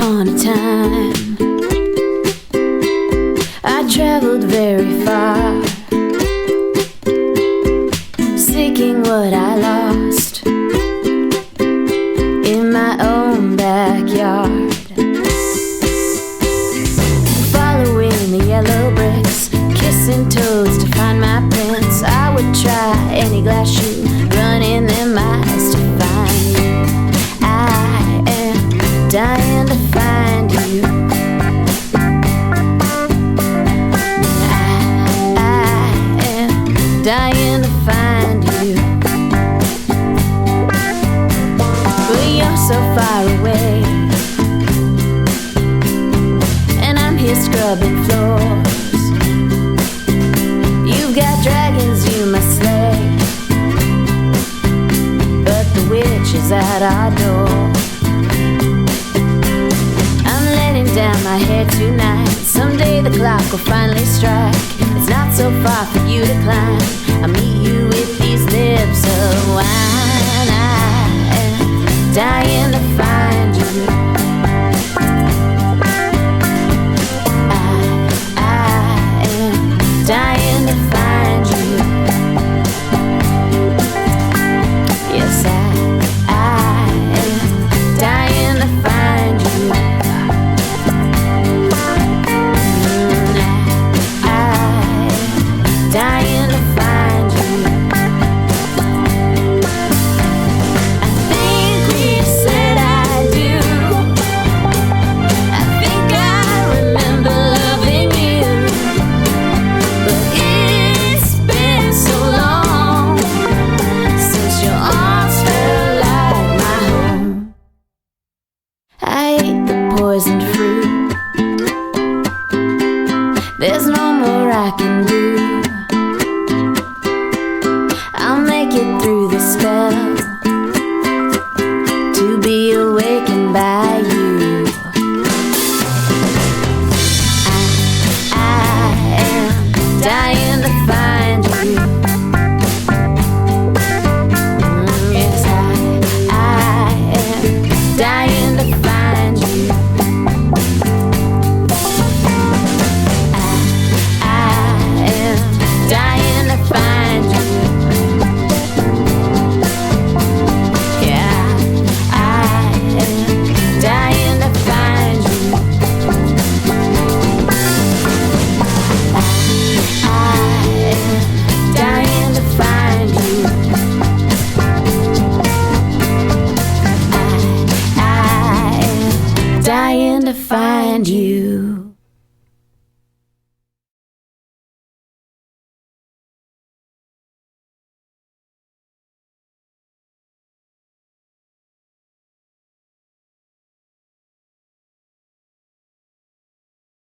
upon a time I traveled very far, seeking what I lost in my own backyard. Following the yellow bricks, kissing toads to find my prints. I would try any glass shoe, running them miles to find you. I am dying to find you. Dying to find you, but you're so far away, and I'm here scrubbing floors. You've got dragons you must slay, but the witch is at our door. I'm letting down my hair tonight. Someday the clock will finally strike. It's not so far for you to climb. I'll meet you with these lips of wine. I am dying to find you. I am dying to find you. Yes, I am dying to find you. Dying to find you. I think we said I do. I think I remember loving you, but it's been so long since your arms felt like my home. I ate the poisoned fruit. There's no more I can do. I'll make it through the spell to be awakened by you. I am dying to find you. Yes, I am dying to find you. I am dying to find you. Dying to find you. I am dying to find you. I am dying to find you.